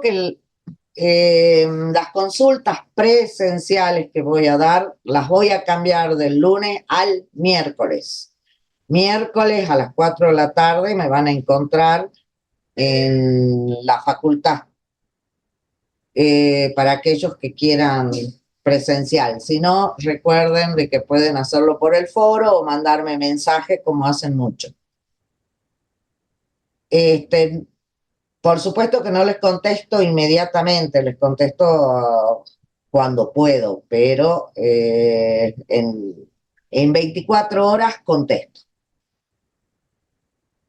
que las consultas presenciales que voy a dar las voy a cambiar del lunes al miércoles. Miércoles a las 4 de la tarde me van a encontrar en la facultad para aquellos que quieran presencial. Si no, recuerden de que pueden hacerlo por el foro o mandarme mensajes como hacen mucho. Por supuesto que no les contesto inmediatamente, les contesto cuando puedo, pero en 24 horas contesto.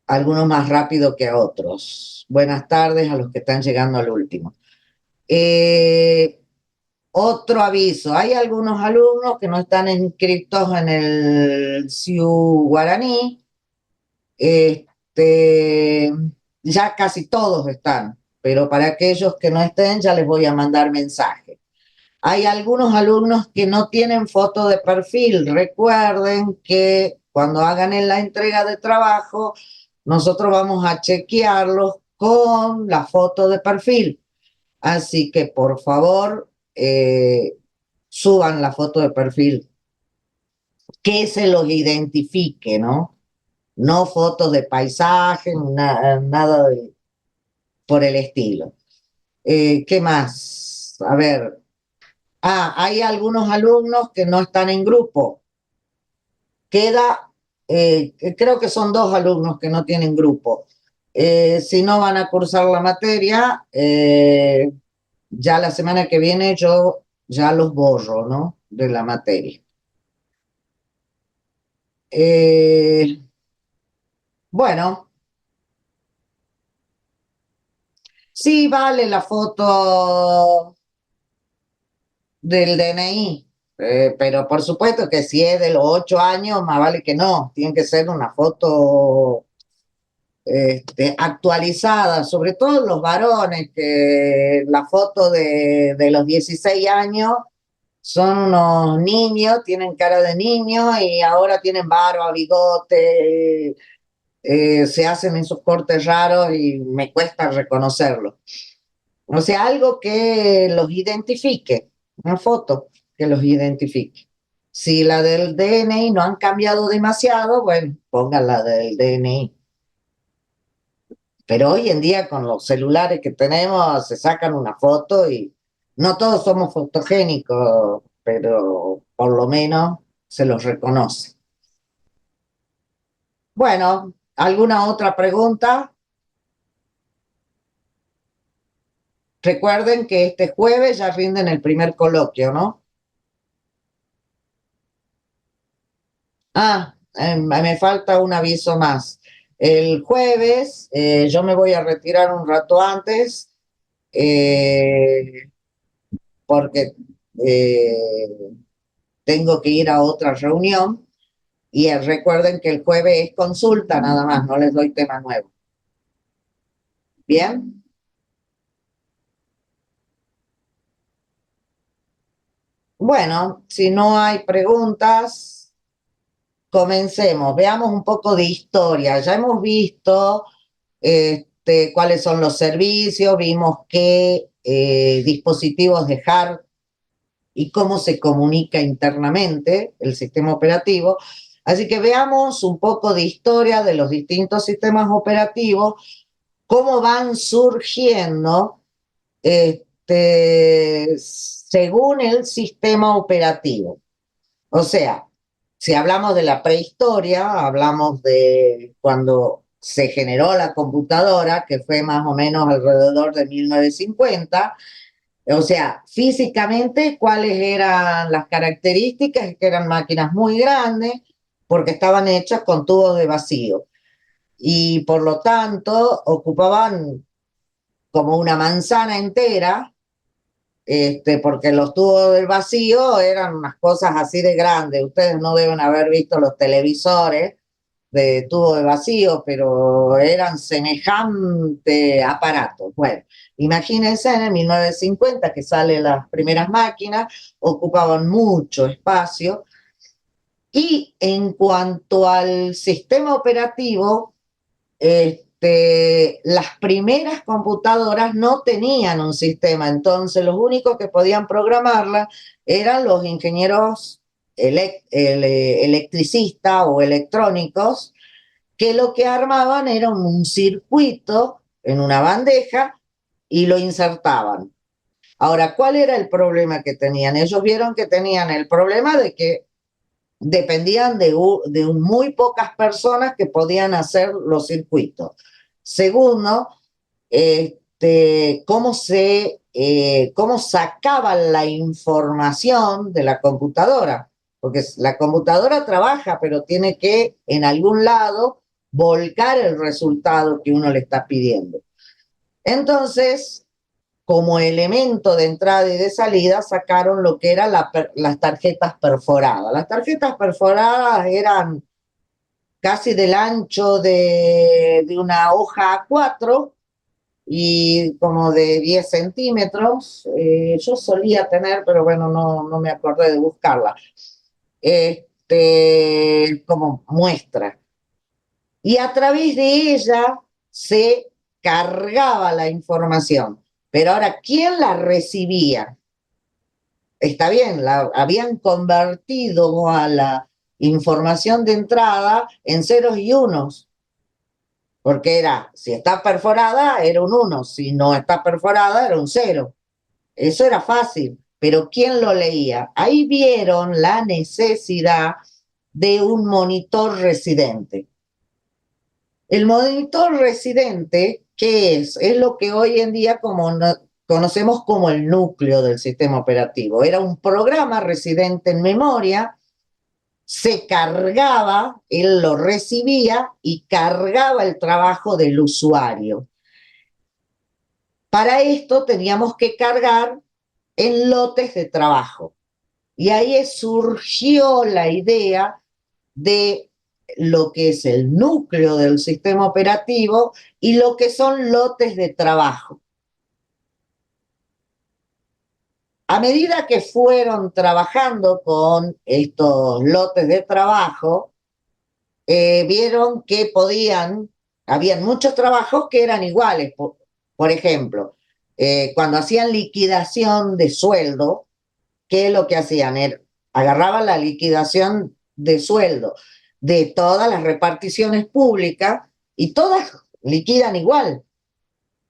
Algunos más rápido que a otros. Buenas tardes a los que están llegando al último. Otro aviso, hay algunos alumnos que no están inscritos en el CIU Guaraní. Ya casi todos están, pero para aquellos que no estén ya les voy a mandar mensaje. Hay algunos alumnos que no tienen foto de perfil. Recuerden que cuando hagan la entrega de trabajo, nosotros vamos a chequearlos con la foto de perfil. Así que por favor, suban la foto de perfil, que se los identifique, ¿no? No fotos de paisaje, nada por el estilo. ¿Qué más? A ver. Hay algunos alumnos que no están en grupo. Queda, creo que son 2 alumnos que no tienen grupo. Si no van a cursar la materia, ya la semana que viene yo ya los borro, ¿no? De la materia. Bueno, sí vale la foto del DNI, pero por supuesto que si es de los 8 años, más vale que no. Tiene que ser una foto actualizada, sobre todo los varones, que la foto de los 16 años son unos niños, tienen cara de niños y ahora tienen barba, bigote, se hacen esos cortes raros y me cuesta reconocerlos. O sea, algo que los identifique, una foto que los identifique. Si la del DNI no han cambiado demasiado, bueno, pongan la del DNI. Pero hoy en día con los celulares que tenemos se sacan una foto y no todos somos fotogénicos, pero por lo menos se los reconoce. Bueno, ¿alguna otra pregunta? Recuerden que este jueves ya rinden el primer coloquio, ¿no? Me falta un aviso más. El jueves yo me voy a retirar un rato antes porque eh, tengo que ir a otra reunión y recuerden que el jueves es consulta nada más, no les doy tema nuevo. ¿Bien? Bueno, si no hay preguntas, comencemos. Veamos un poco de historia. Ya hemos visto cuáles son los servicios, vimos qué dispositivos dejar y cómo se comunica internamente el sistema operativo. Así que veamos un poco de historia de los distintos sistemas operativos, cómo van surgiendo según el sistema operativo. O sea, si hablamos de la prehistoria, hablamos de cuando se generó la computadora, que fue más o menos alrededor de 1950. O sea, físicamente, ¿cuáles eran las características? Que eran máquinas muy grandes porque estaban hechas con tubos de vacío y por lo tanto ocupaban como una manzana entera, porque los tubos del vacío eran unas cosas así de grandes. Ustedes no deben haber visto los televisores de tubo de vacío, pero eran semejante aparatos. Bueno, imagínense en el 1950 que salen las primeras máquinas, ocupaban mucho espacio. Y en cuanto al sistema operativo, las primeras computadoras no tenían un sistema, entonces los únicos que podían programarla eran los ingenieros electricistas o electrónicos, que lo que armaban era un circuito en una bandeja y lo insertaban. Ahora, ¿cuál era el problema que tenían? Ellos vieron que tenían el problema de que dependían de muy pocas personas que podían hacer los circuitos. Segundo, cómo sacaban la información de la computadora, porque la computadora trabaja, pero tiene que en algún lado volcar el resultado que uno le está pidiendo. Entonces, como elemento de entrada y de salida, sacaron lo que eran las tarjetas perforadas. Las tarjetas perforadas eran casi del ancho de una hoja A4 y como de 10 centímetros. Yo solía tener, pero bueno, no me acordé de buscarla, como muestra. Y a través de ella se cargaba la información. Pero ahora, ¿quién la recibía? Está bien, habían convertido a la información de entrada en ceros y unos, porque era, si está perforada, era un 1, si no está perforada, era un 0. Eso era fácil, pero ¿quién lo leía? Ahí vieron la necesidad de un monitor residente. El monitor residente, ¿qué es? Es lo que hoy en día conocemos como el núcleo del sistema operativo. Era un programa residente en memoria, se cargaba, él lo recibía y cargaba el trabajo del usuario. Para esto teníamos que cargar en lotes de trabajo. Y ahí surgió la idea de lo que es el núcleo del sistema operativo y lo que son lotes de trabajo. A medida que fueron trabajando con estos lotes de trabajo, vieron que habían muchos trabajos que eran iguales. Por ejemplo, cuando hacían liquidación de sueldo, ¿qué es lo que hacían? Agarraban la liquidación de sueldo de todas las reparticiones públicas y todas liquidan igual.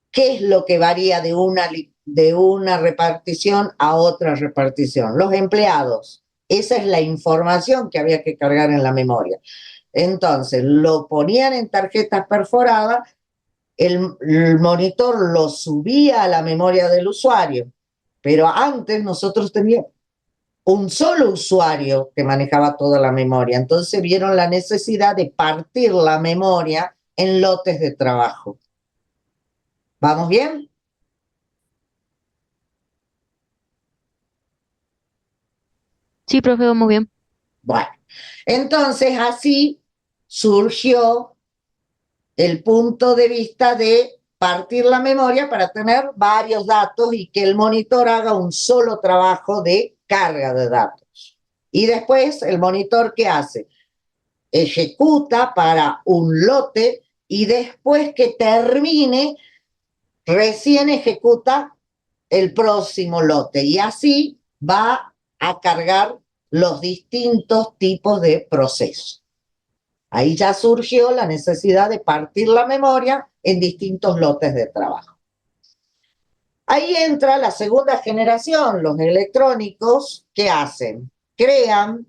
¿Qué es lo que varía de una repartición a otra repartición? Los empleados. Esa es la información que había que cargar en la memoria. Entonces, lo ponían en tarjetas perforadas, el monitor lo subía a la memoria del usuario, pero antes nosotros teníamos un solo usuario que manejaba toda la memoria. Entonces vieron la necesidad de partir la memoria en lotes de trabajo. ¿Vamos bien? Sí, profe, va muy bien. Bueno, entonces así surgió el punto de vista de partir la memoria para tener varios datos y que el monitor haga un solo trabajo de carga de datos. Y después el monitor, ¿qué hace? Ejecuta para un lote y después que termine, recién ejecuta el próximo lote. Y así va a cargar los distintos tipos de procesos. Ahí ya surgió la necesidad de partir la memoria en distintos lotes de trabajo. Ahí entra la segunda generación, los electrónicos, ¿qué hacen? Crean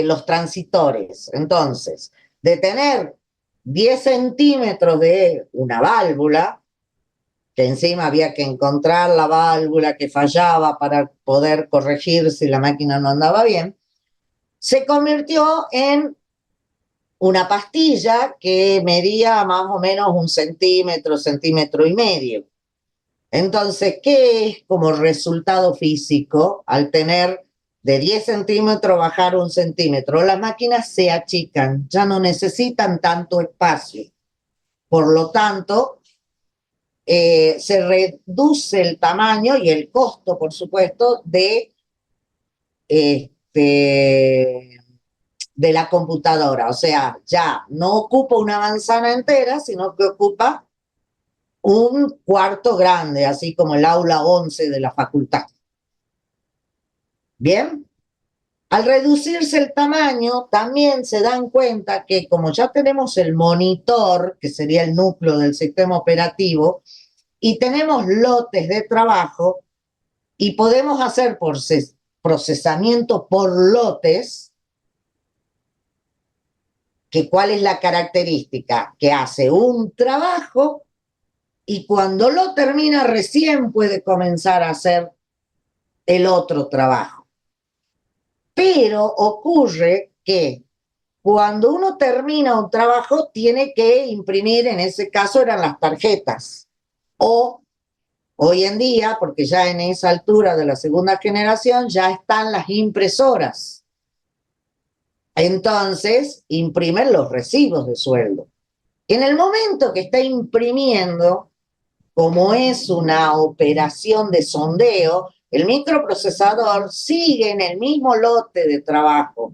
los transitores. Entonces, de tener 10 centímetros de una válvula, que encima había que encontrar la válvula que fallaba para poder corregir si la máquina no andaba bien, se convirtió en una pastilla que medía más o menos un centímetro, centímetro y medio. Entonces, ¿qué es como resultado físico al tener de 10 centímetros bajar un centímetro? Las máquinas se achican, ya no necesitan tanto espacio. Por lo tanto, se reduce el tamaño y el costo, por supuesto, de de la computadora. O sea, ya no ocupa una manzana entera, sino que ocupa un cuarto grande, así como el aula 11 de la facultad. ¿Bien? Al reducirse el tamaño, también se dan cuenta que como ya tenemos el monitor, que sería el núcleo del sistema operativo, y tenemos lotes de trabajo, y podemos hacer procesamiento por lotes, que ¿cuál es la característica? Que hace un trabajo y cuando lo termina recién puede comenzar a hacer el otro trabajo. Pero ocurre que cuando uno termina un trabajo tiene que imprimir, en ese caso eran las tarjetas, o hoy en día, porque ya en esa altura de la segunda generación ya están las impresoras. Entonces, imprimen los recibos de sueldo. En el momento que está imprimiendo, como es una operación de sondeo, el microprocesador sigue en el mismo lote de trabajo.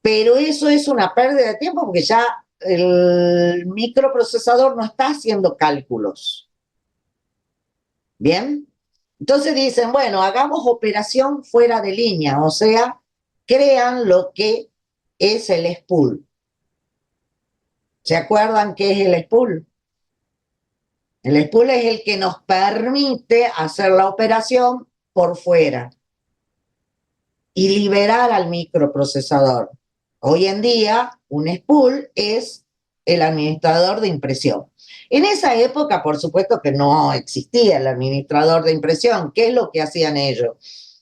Pero eso es una pérdida de tiempo porque ya el microprocesador no está haciendo cálculos. ¿Bien? Entonces dicen, bueno, hagamos operación fuera de línea, o sea, crean lo que es el spool. ¿Se acuerdan qué es el spool? El spool es el que nos permite hacer la operación por fuera y liberar al microprocesador. Hoy en día, un spool es el administrador de impresión. En esa época, por supuesto que no existía el administrador de impresión. ¿Qué es lo que hacían ellos?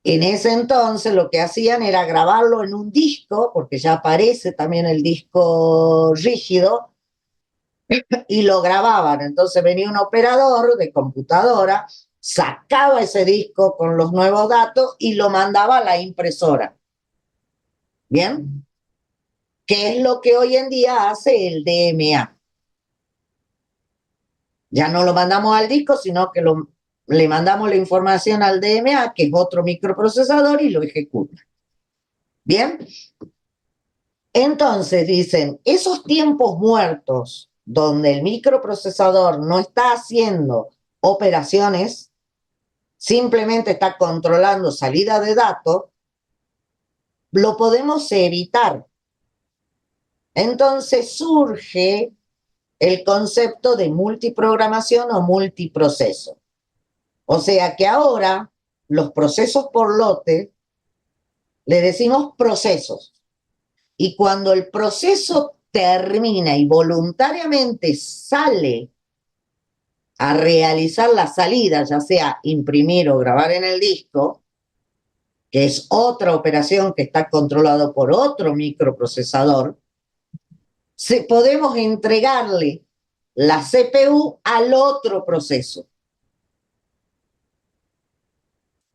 En ese entonces lo que hacían era grabarlo en un disco, porque ya aparece también el disco rígido, y lo grababan. Entonces venía un operador de computadora, sacaba ese disco con los nuevos datos y lo mandaba a la impresora. ¿Bien? ¿Qué es lo que hoy en día hace el DMA? Ya no lo mandamos al disco, sino que le mandamos la información al DMA, que es otro microprocesador, y lo ejecuta. ¿Bien? Entonces dicen, esos tiempos muertos donde el microprocesador no está haciendo operaciones, simplemente está controlando salida de datos, lo podemos evitar. Entonces surge el concepto de multiprogramación o multiproceso. O sea que ahora los procesos por lote le decimos procesos. Y cuando el proceso termina y voluntariamente sale a realizar la salida, ya sea imprimir o grabar en el disco, que es otra operación que está controlado por otro microprocesador, podemos entregarle la CPU al otro proceso.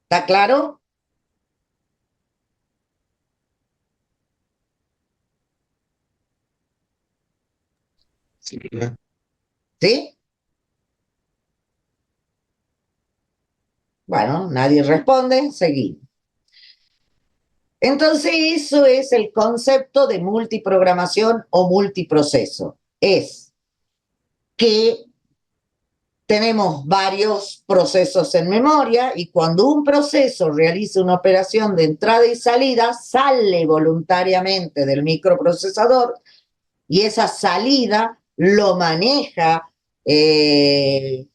¿Está claro? ¿Sí? Bueno, nadie responde, seguimos. Entonces, eso es el concepto de multiprogramación o multiproceso. Es que tenemos varios procesos en memoria y cuando un proceso realiza una operación de entrada y salida, sale voluntariamente del microprocesador y esa salida lo maneja, en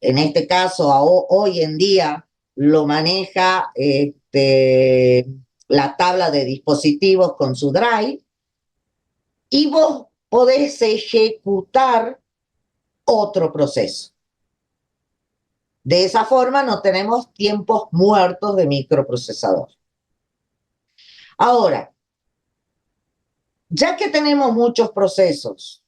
este caso, hoy en día, lo maneja la tabla de dispositivos con su drive y vos podés ejecutar otro proceso. De esa forma no tenemos tiempos muertos de microprocesador. Ahora, ya que tenemos muchos procesos,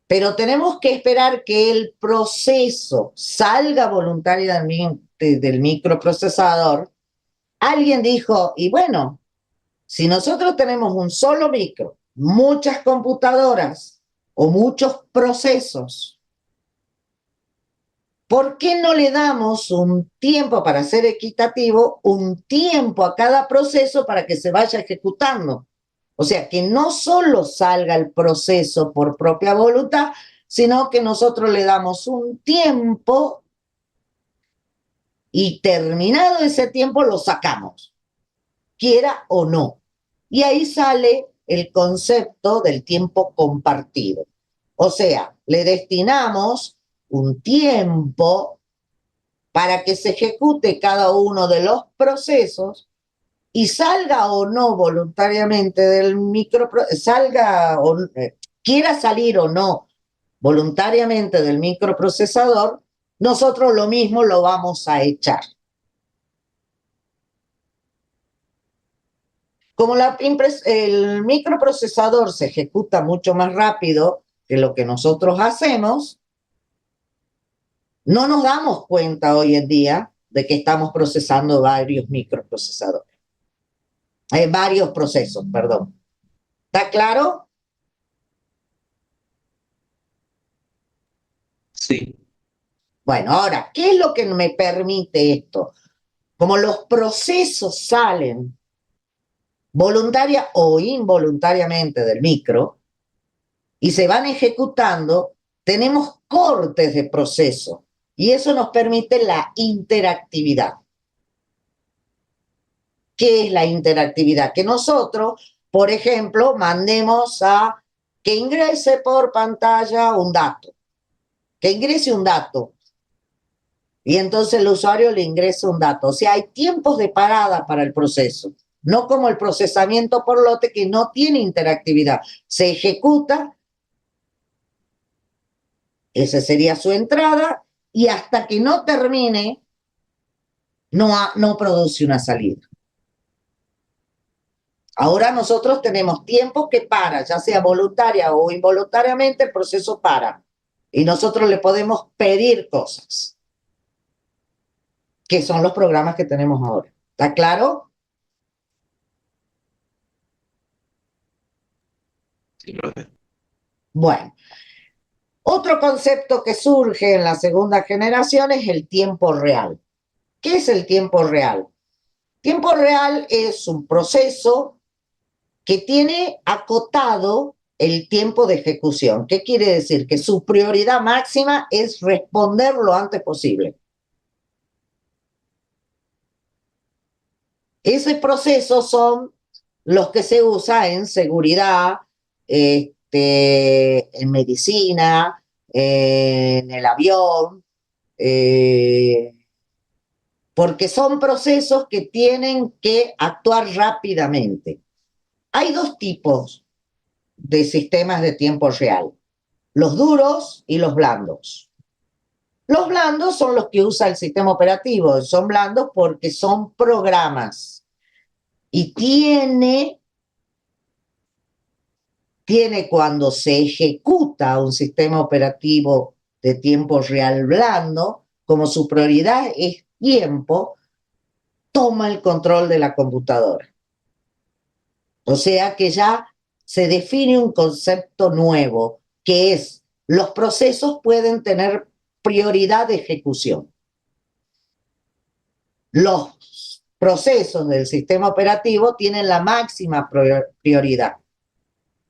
pero tenemos que esperar que el proceso salga voluntariamente del microprocesador, alguien dijo, y bueno, si nosotros tenemos un solo micro, muchas computadoras o muchos procesos, ¿Por qué no le damos un tiempo para ser equitativo, un tiempo a cada proceso para que se vaya ejecutando? O sea, que no solo salga el proceso por propia voluntad, sino que nosotros le damos un tiempo y terminado ese tiempo lo sacamos, quiera o no. Y ahí sale el concepto del tiempo compartido. O sea, le destinamos un tiempo para que se ejecute cada uno de los procesos y salga o no voluntariamente del quiera salir o no voluntariamente del microprocesador, nosotros lo mismo lo vamos a echar. Como el microprocesador se ejecuta mucho más rápido que lo que nosotros hacemos, no nos damos cuenta hoy en día de que estamos procesando varios microprocesadores. Varios procesos, perdón. ¿Está claro? Sí. Bueno, ahora, ¿qué es lo que me permite esto? Como los procesos salen voluntaria o involuntariamente del micro y se van ejecutando, tenemos cortes de proceso y eso nos permite la interactividad. ¿Qué es la interactividad? Que nosotros, por ejemplo, mandemos a que ingrese por pantalla un dato, que ingrese un dato y entonces el usuario le ingresa un dato. O sea, hay tiempos de parada para el proceso, no como el procesamiento por lote que no tiene interactividad. Se ejecuta, esa sería su entrada, y hasta que no termine, no produce una salida. Ahora nosotros tenemos tiempo que para, ya sea voluntaria o involuntariamente, el proceso para. Y nosotros le podemos pedir cosas, que son los programas que tenemos ahora. ¿Está claro? Sí, profe. Bueno, otro concepto que surge en la segunda generación es el tiempo real. ¿Qué es el tiempo real? Tiempo real es un proceso que tiene acotado el tiempo de ejecución. ¿Qué quiere decir? Que su prioridad máxima es responder lo antes posible. Ese proceso son los que se usan en seguridad, en medicina, en el avión, porque son procesos que tienen que actuar rápidamente. Hay dos tipos de sistemas de tiempo real, los duros y los blandos. Los blandos son los que usa el sistema operativo, son blandos porque son programas y tiene cuando se ejecuta un sistema operativo de tiempo real blando, como su prioridad es tiempo, toma el control de la computadora. O sea que ya se define un concepto nuevo, que es los procesos pueden tener prioridad de ejecución. Los procesos del sistema operativo tienen la máxima prioridad.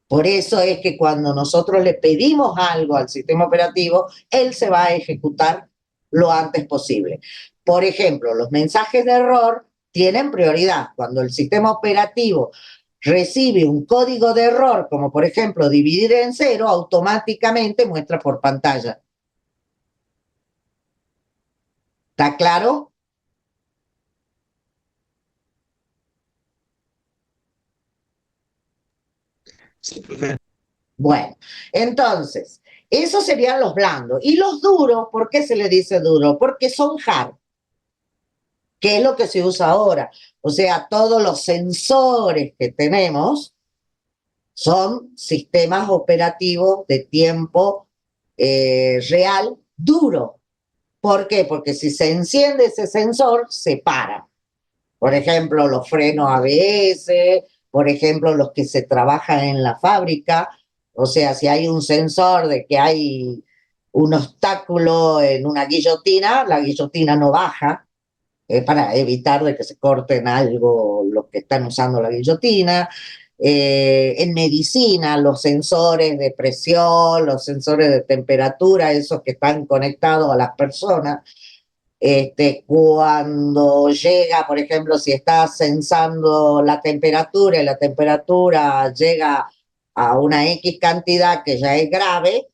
Por eso es que cuando nosotros le pedimos algo al sistema operativo, él se va a ejecutar lo antes posible. Por ejemplo, los mensajes de error tienen prioridad. Cuando el sistema operativo recibe un código de error, como por ejemplo dividir en 0, automáticamente muestra por pantalla. ¿Está claro? Sí, profe. Bueno, entonces, esos serían los blandos. Y los duros, ¿por qué se le dice duro? Porque son hard, que es lo que se usa ahora. O sea, todos los sensores que tenemos son sistemas operativos de tiempo real duro. ¿Por qué? Porque si se enciende ese sensor, se para. Por ejemplo, los frenos ABS, por ejemplo, los que se trabajan en la fábrica. O sea, si hay un sensor de que hay un obstáculo en una guillotina, la guillotina no baja, para evitar de que se corten algo los que están usando la guillotina. En medicina, los sensores de presión, los sensores de temperatura, esos que están conectados a las personas, cuando llega, por ejemplo, si está sensando la temperatura y la temperatura llega a una X cantidad que ya es grave,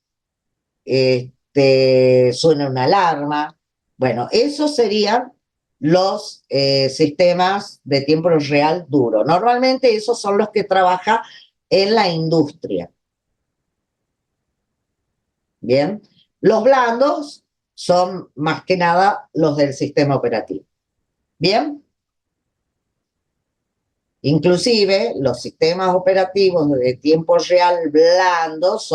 suena una alarma. Bueno, esos serían los sistemas de tiempo real duro. Normalmente esos son los que trabaja en la industria. Bien, los blandos son más que nada los del sistema operativo. Bien, inclusive los sistemas operativos de tiempo real blandos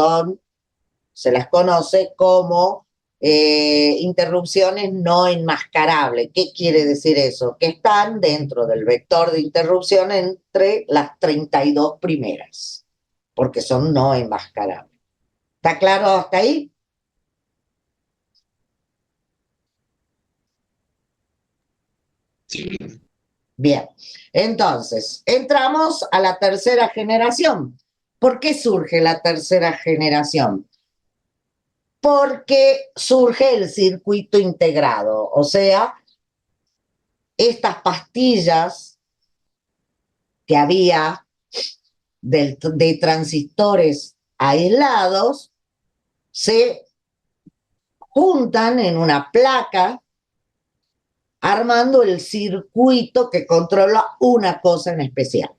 se las conoce como interrupciones no enmascarables. ¿Qué quiere decir eso? Que están dentro del vector de interrupción entre las 32 primeras, porque son no enmascarables. ¿Está claro hasta ahí? Sí, profe. Bien, entonces, entramos a la tercera generación. ¿Por qué surge la tercera generación? Porque surge el circuito integrado, o sea, estas pastillas que había de transistores aislados se juntan en una placa armando el circuito que controla una cosa en especial.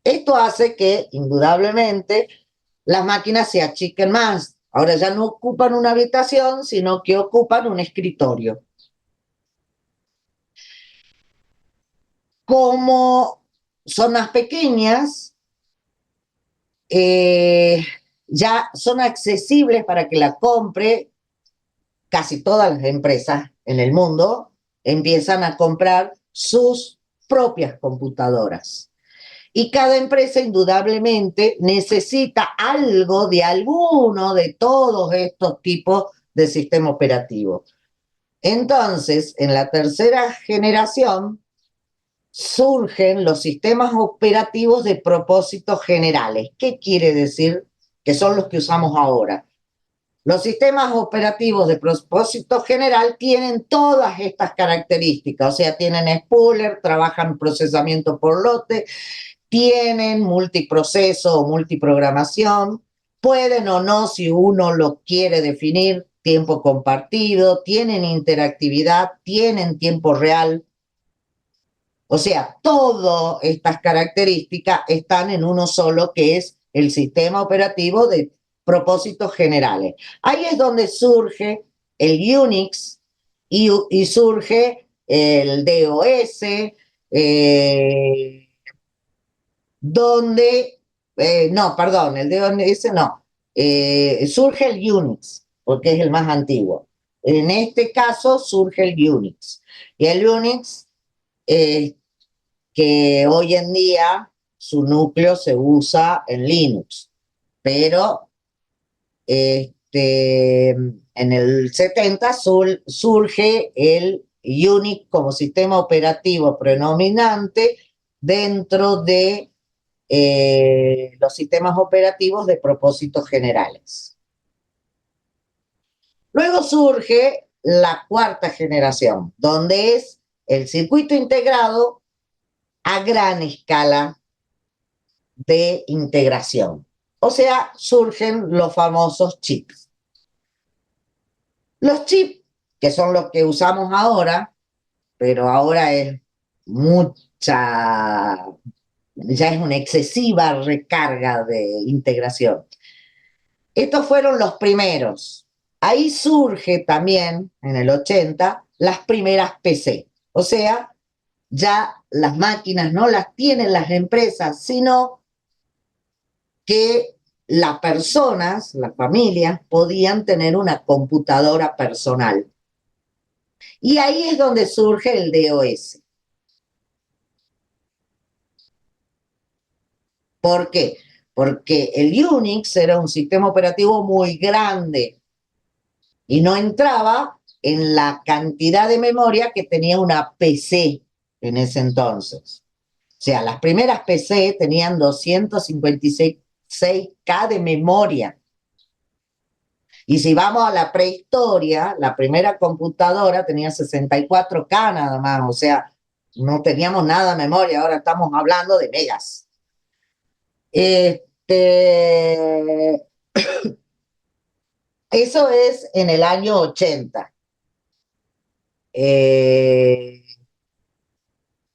Esto hace que, indudablemente, las máquinas se achiquen más. Ahora ya no ocupan una habitación, sino que ocupan un escritorio. Como son más pequeñas, ya son accesibles para que la compre casi todas las empresas en el mundo, empiezan a comprar sus propias computadoras. Y cada empresa indudablemente necesita algo de alguno de todos estos tipos de sistema operativo. Entonces, en la tercera generación surgen los sistemas operativos de propósitos generales. ¿Qué quiere decir? Que son los que usamos ahora. Los sistemas operativos de propósito general tienen todas estas características, o sea, tienen spooler, trabajan procesamiento por lote, tienen multiproceso o multiprogramación, pueden o no, si uno lo quiere definir, tiempo compartido, tienen interactividad, tienen tiempo real. O sea, todas estas características están en uno solo, que es el sistema operativo de propósitos generales. Ahí es donde surge el Unix y surge el DOS, donde, no, perdón, el DOS no, surge el Unix, porque es el más antiguo. En este caso surge el Unix. Y el Unix, que hoy en día su núcleo se usa en Linux, pero en el 70 surge el Unix como sistema operativo predominante dentro de los sistemas operativos de propósitos generales. Luego surge la cuarta generación, donde es el circuito integrado a gran escala de integración. O sea, surgen los famosos chips. Los chips, que son los que usamos ahora, pero ahora es mucha, ya es una excesiva recarga de integración. Estos fueron los primeros. Ahí surge también, en el 80, las primeras PC. O sea, ya las máquinas no las tienen las empresas, sino que las personas, las familias, podían tener una computadora personal. Y ahí es donde surge el DOS. ¿Por qué? Porque el Unix era un sistema operativo muy grande. y no entraba en la cantidad de memoria que tenía una PC en ese entonces. O sea, las primeras PC tenían 256K de memoria. Y si vamos a la prehistoria, la primera computadora tenía 64K nada más, o sea, no teníamos nada de memoria, ahora estamos hablando de megas. Eso es en el año 80.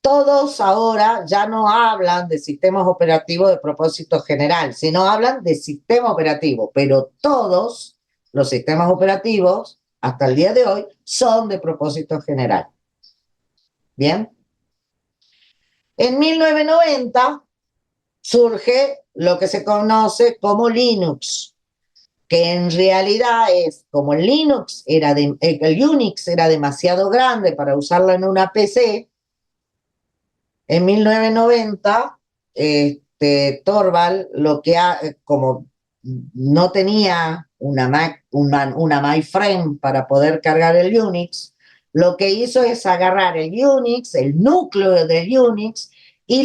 Todos ahora ya no hablan de sistemas operativos de propósito general, sino hablan de sistema operativo, pero todos los sistemas operativos, hasta el día de hoy, son de propósito general. ¿Bien? En 1990 surge lo que se conoce como Linux, que en realidad es como el Unix era demasiado grande para usarlo en una PC. En 1990, Torvald, como no tenía una mainframe para poder cargar el Unix, lo que hizo es agarrar el Unix, el núcleo del Unix, y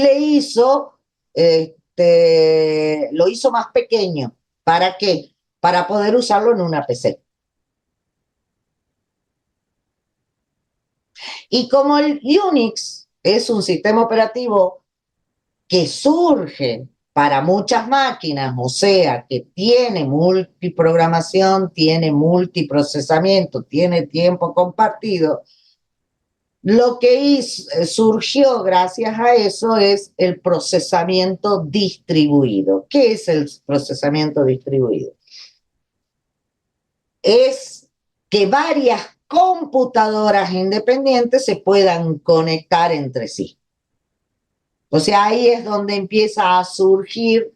lo hizo más pequeño. ¿Para qué? Para poder usarlo en una PC. Y como el Unix es un sistema operativo que surge para muchas máquinas, o sea, que tiene multiprogramación, tiene multiprocesamiento, tiene tiempo compartido, lo que surgió gracias a eso es el procesamiento distribuido. ¿Qué es el procesamiento distribuido? Es que varias computadoras independientes se puedan conectar entre sí. O sea, ahí es donde empieza a surgir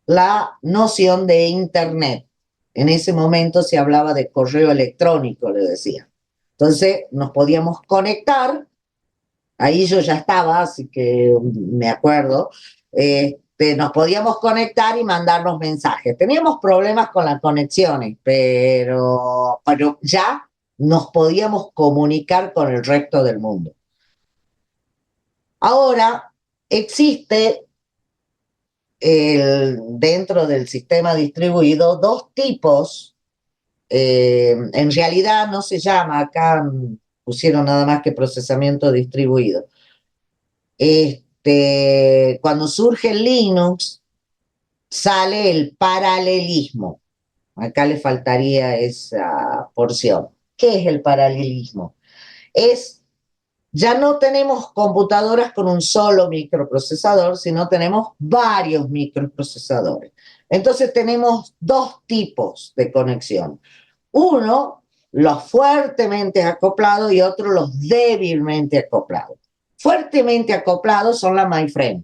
la noción de Internet. En ese momento se hablaba de correo electrónico, le decía. Entonces nos podíamos conectar, ahí yo ya estaba, así que me acuerdo, nos podíamos conectar y mandarnos mensajes. Teníamos problemas con las conexiones, pero ya nos podíamos comunicar con el resto del mundo. Ahora existe dentro del sistema distribuido dos tipos. En realidad no se llama, acá pusieron nada más que procesamiento distribuido. Cuando surge el Linux, sale el paralelismo. Acá le faltaría esa porción. ¿Qué es el paralelismo? Ya no tenemos computadoras con un solo microprocesador, sino tenemos varios microprocesadores. Entonces tenemos dos tipos de conexión. Uno, los fuertemente acoplados y otro, los débilmente acoplados. Fuertemente acoplados son las mainframe,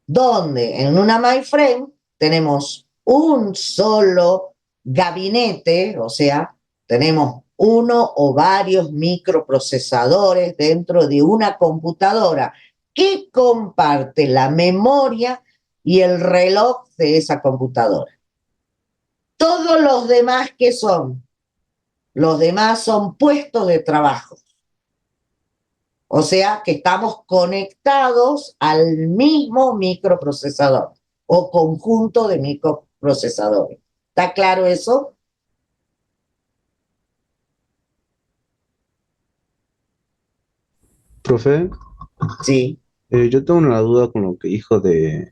donde en una mainframe tenemos un solo gabinete, o sea, tenemos uno o varios microprocesadores dentro de una computadora que comparte la memoria y el reloj de esa computadora. Todos los demás, ¿qué son? Los demás son puestos de trabajo. O sea que estamos conectados al mismo microprocesador o conjunto de microprocesadores. ¿Está claro eso? Profe, Sí. yo tengo una duda con lo que dijo del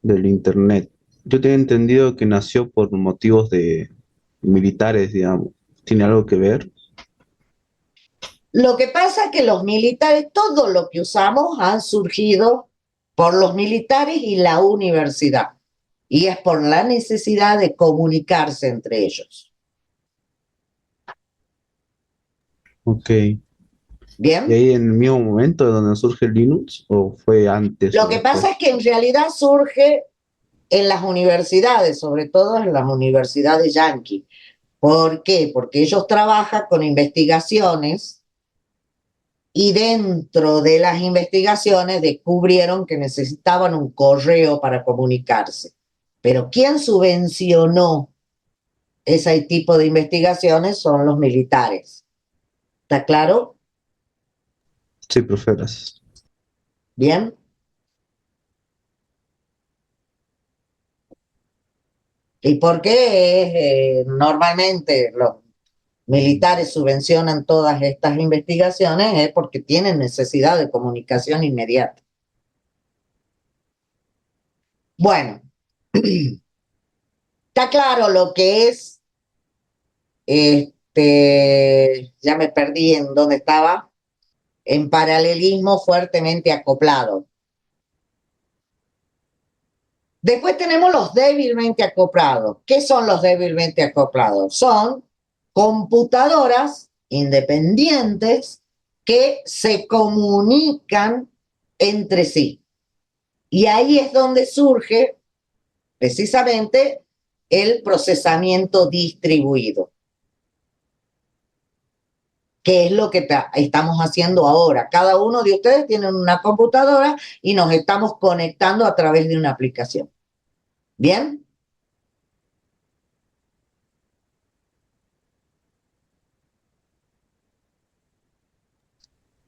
Internet. Yo tenía entendido que nació por motivos de militares, digamos. ¿Tiene algo que ver? Lo que pasa es que los militares, todo lo que usamos han surgido por los militares y la universidad. Y es por la necesidad de comunicarse entre ellos. Ok. ¿Y ¿Bien? ahí en el mismo momento de donde surge el Linux o fue antes Lo o que pasa después? es que en realidad surge en las universidades, sobre todo en las universidades yanquis. ¿Por qué? Porque ellos trabajan con investigaciones y dentro de las investigaciones descubrieron que necesitaban un correo para comunicarse. Pero ¿quién subvencionó ese tipo de investigaciones son los militares. ¿Está claro? Sí, profe, gracias. Bien. ¿Y por qué normalmente los militares subvencionan todas estas investigaciones? Es porque tienen necesidad de comunicación inmediata. Bueno, está claro lo que es, ya me perdí en dónde estaba, en paralelismo fuertemente acoplado. Después tenemos los débilmente acoplados. ¿Qué son los débilmente acoplados? Son computadoras independientes que se comunican entre sí. Y ahí es donde surge precisamente el procesamiento distribuido, que es lo que estamos haciendo ahora. Cada uno de ustedes tiene una computadora y nos estamos conectando a través de una aplicación. ¿Bien?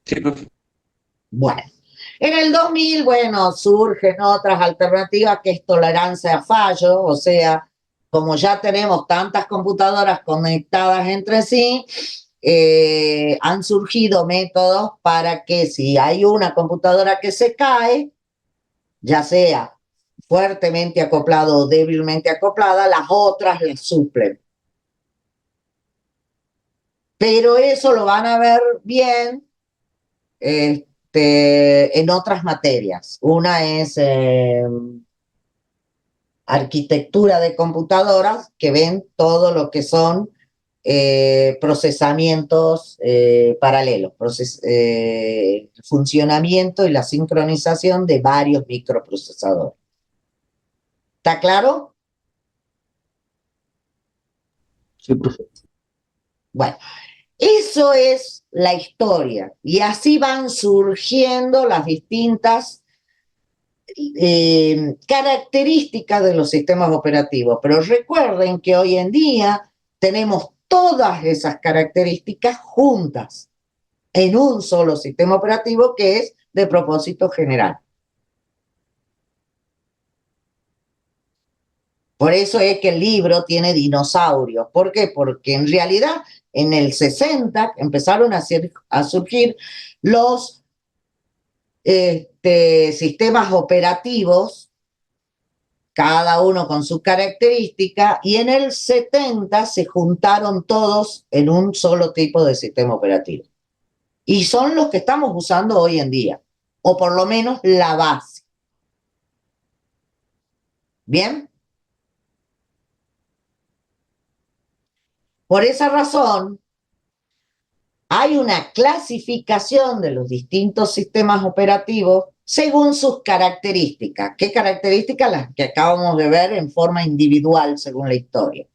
Sí, profe. Bueno, en el 2000, bueno, surgen otras alternativas que es tolerancia a fallo, o sea, como ya tenemos tantas computadoras conectadas entre sí, han surgido métodos para que si hay una computadora que se cae, ya sea fuertemente acoplada o débilmente acoplada, las otras las suplen. Pero eso lo van a ver bien en otras materias. Una es arquitectura de computadoras, que ven todo lo que son procesamientos paralelos, funcionamiento y la sincronización de varios microprocesadores. ¿Está claro? Sí, profe. Bueno, eso es la historia y así van surgiendo las distintas características de los sistemas operativos. Pero recuerden que hoy en día tenemos todas esas características juntas en un solo sistema operativo que es de propósito general. Por eso es que el libro tiene dinosaurios. ¿Por qué? Porque en realidad en el 60 empezaron a surgir los sistemas operativos, cada uno con su característica, y en el 70 se juntaron todos en un solo tipo de sistema operativo. Y son los que estamos usando hoy en día, o por lo menos la base. ¿Bien? Por esa razón, hay una clasificación de los distintos sistemas operativos según sus características. ¿Qué características? Las que acabamos de ver en forma individual según la historia.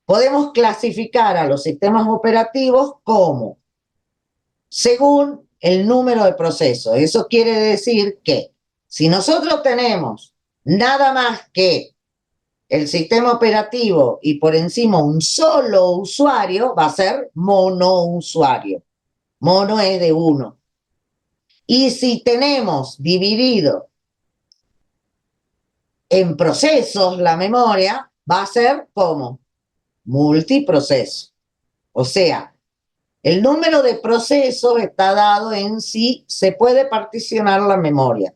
Podemos clasificar a los sistemas operativos como según el número de procesos. Eso quiere decir que si nosotros tenemos nada más que el sistema operativo y por encima un solo usuario, va a ser monousuario. Mono es de uno. Y si tenemos dividido en procesos la memoria, va a ser como multiproceso. O sea, el número de procesos está dado en si se puede particionar la memoria.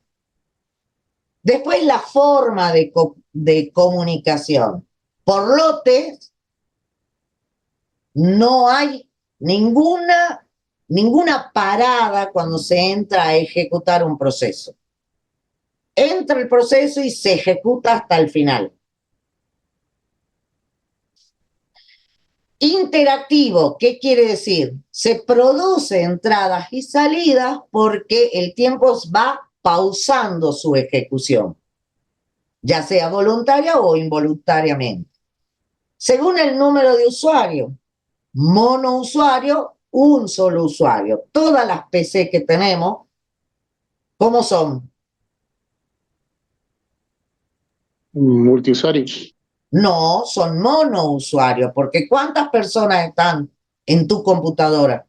Después la forma de comunicación. Por lotes, no hay ninguna parada cuando se entra a ejecutar un proceso. Entra el proceso y se ejecuta hasta el final. Interactivo, ¿qué quiere decir? Se produce entradas y salidas porque el tiempo va pausando su ejecución, ya sea voluntaria o involuntariamente. Según el número de usuarios, monousuario, un solo usuario. Todas las PC que tenemos, ¿cómo son? Multiusuario. No, son monousuarios, porque ¿cuántas personas están en tu computadora?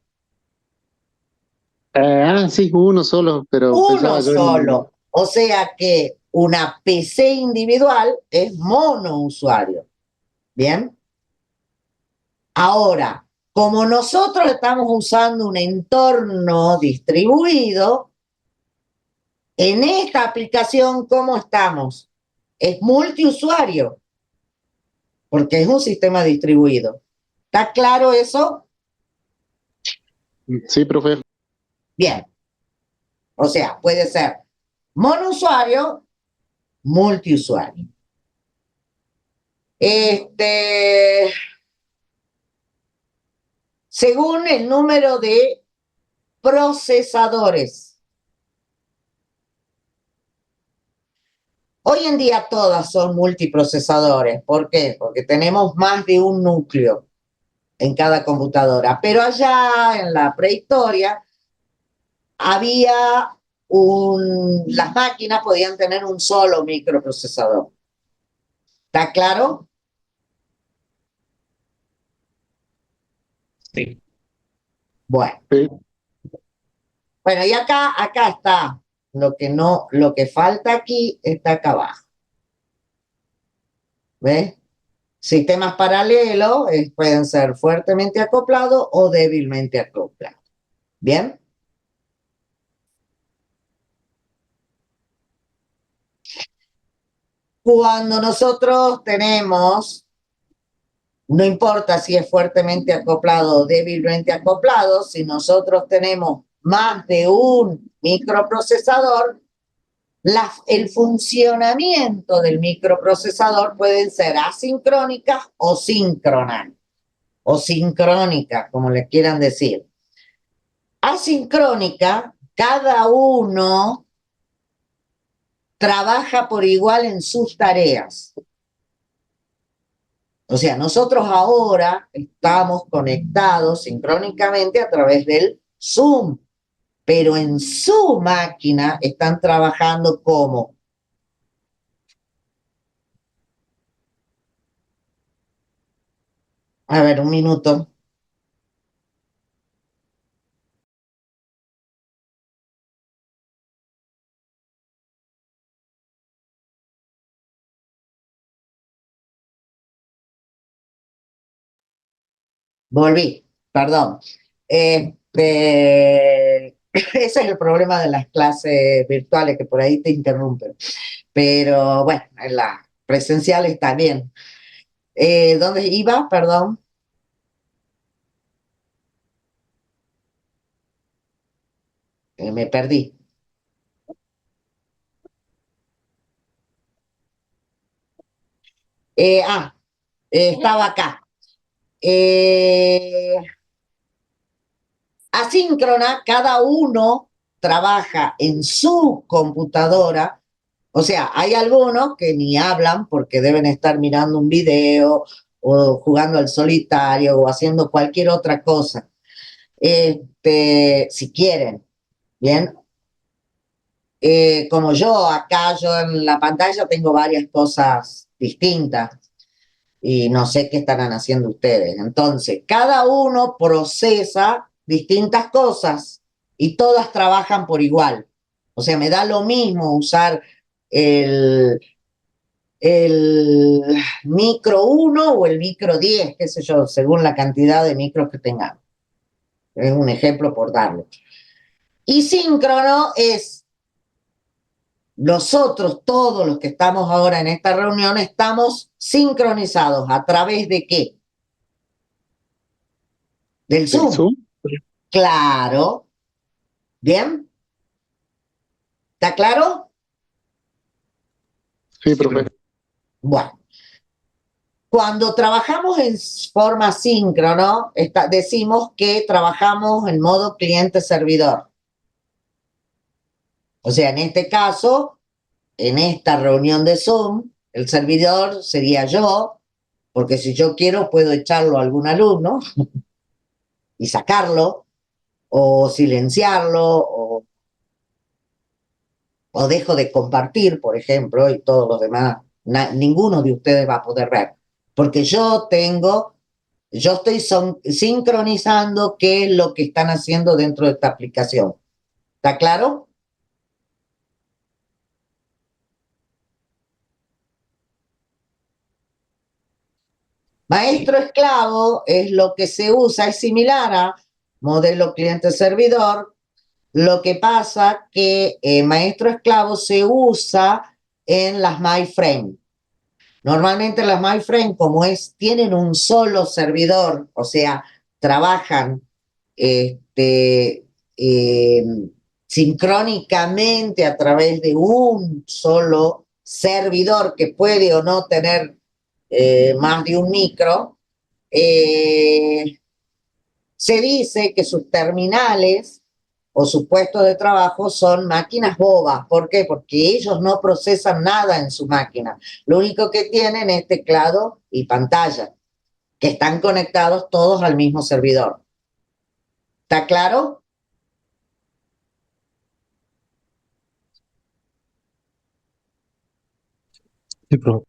Sí, uno solo, pero Uno pensaba yo en... solo. O sea que una PC individual es monousuario. ¿Bien? Ahora, como nosotros estamos usando un entorno distribuido, en esta aplicación, ¿cómo estamos? Es multiusuario, porque es un sistema distribuido. ¿Está claro eso? Sí, profe. Bien. O sea, puede ser monousuario, multiusuario. Según el número de procesadores. Hoy en día todas son multiprocesadores. ¿Por qué? Porque tenemos más de un núcleo en cada computadora. Pero allá en la prehistoria había las máquinas podían tener un solo microprocesador. ¿Está claro? Sí. Bueno. Sí. Bueno, y acá está. Lo que falta aquí está acá abajo. ¿Ves? Sistemas paralelos pueden ser fuertemente acoplados o débilmente acoplados. ¿Bien? Cuando nosotros tenemos, no importa si es fuertemente acoplado o débilmente acoplado, si nosotros tenemos más de un microprocesador, el funcionamiento del microprocesador pueden ser asincrónicas o sincrónicas, como le quieran decir. Asincrónica, cada uno trabaja por igual en sus tareas. O sea, nosotros ahora estamos conectados sincrónicamente a través del Zoom, pero en su máquina están trabajando como. A ver, un minuto. Volví, perdón. Ese es el problema de las clases virtuales, que por ahí te interrumpen. Pero bueno, en las presenciales está bien. ¿Dónde iba? Perdón. Me perdí. Eh, ah, estaba acá. Asíncrona, cada uno trabaja en su computadora. O sea, hay algunos que ni hablan porque deben estar mirando un video o jugando al solitario o haciendo cualquier otra cosa. Si quieren, ¿bien? Como yo en la pantalla tengo varias cosas distintas y no sé qué estarán haciendo ustedes. Entonces, cada uno procesa distintas cosas y todas trabajan por igual. O sea, me da lo mismo usar el, el micro 1 o el micro 10, qué sé yo, según la cantidad de micros que tengamos. Es un ejemplo por darlo. Y síncrono es nosotros, todos los que estamos ahora en esta reunión, estamos sincronizados. ¿A través de qué? Del ¿El Zoom. Zoom? Claro. ¿Bien? ¿Está claro? Sí, profe. Bueno. Cuando trabajamos en forma síncrono, decimos que trabajamos en modo cliente-servidor. O sea, en este caso, en esta reunión de Zoom, el servidor sería yo, porque si yo quiero puedo echarlo a algún alumno y sacarlo, o silenciarlo, o dejo de compartir, por ejemplo, y todos los demás ninguno de ustedes va a poder ver, porque yo estoy sincronizando qué es lo que están haciendo dentro de esta aplicación. ¿Está claro? Maestro esclavo es lo que se usa, es similar a modelo cliente-servidor. Lo que pasa que maestro esclavo se usa en las MyFrame. Normalmente las MyFrame, como tienen un solo servidor, o sea, trabajan sincrónicamente a través de un solo servidor que puede o no tener más de un micro, se dice que sus terminales o sus puestos de trabajo son máquinas bobas. ¿Por qué? Porque ellos no procesan nada en su máquina. Lo único que tienen es teclado y pantalla, que están conectados todos al mismo servidor. ¿Está claro? Sí, profe.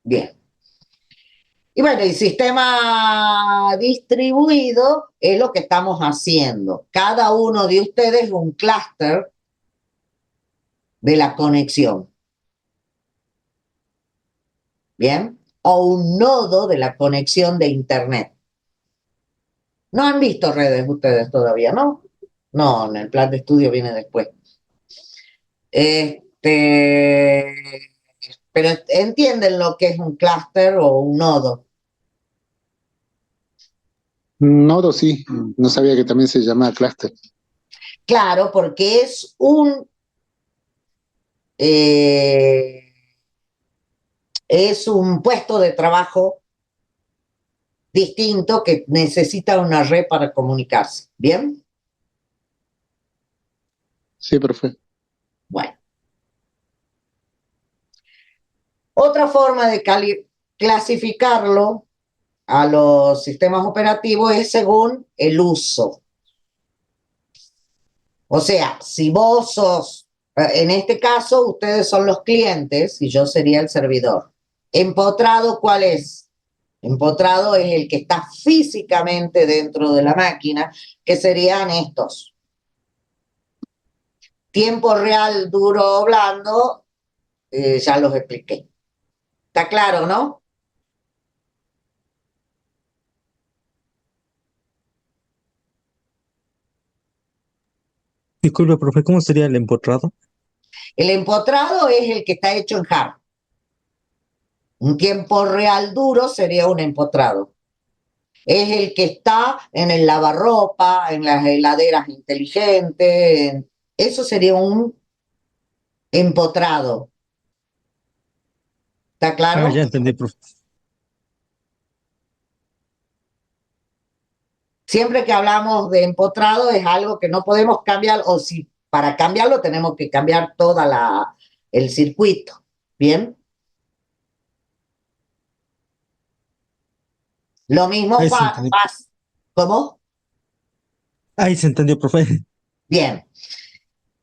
Bien. Y bueno, el sistema distribuido es lo que estamos haciendo. Cada uno de ustedes es un clúster de la conexión. ¿Bien? O un nodo de la conexión de Internet. No han visto redes ustedes todavía, ¿no? No, en el plan de estudio viene después. Pero entienden lo que es un clúster o un nodo. Nodo sí, no sabía que también se llamaba cluster. Claro, porque es un puesto de trabajo distinto que necesita una red para comunicarse. ¿Bien? Sí, profe. Bueno. Otra forma de clasificarlo a los sistemas operativos es según el uso. O sea, si vos sos, en este caso, ustedes son los clientes y yo sería el servidor. Empotrado, ¿cuál es? Empotrado es el que está físicamente dentro de la máquina, que serían estos. Tiempo real, duro o blando, ya los expliqué. ¿Está claro, no? Disculpe, profe, ¿cómo sería el empotrado? El empotrado es el que está hecho en hardware. Un tiempo real duro sería un empotrado. Es el que está en el lavarropa, en las heladeras inteligentes. Eso sería un empotrado. ¿Está claro? Ya entendí, profe. Siempre que hablamos de empotrado es algo que no podemos cambiar, o si para cambiarlo tenemos que cambiar toda el circuito. ¿Bien? Lo mismo Ahí se entendió. ¿Cómo? Ahí se entendió, profe. Bien.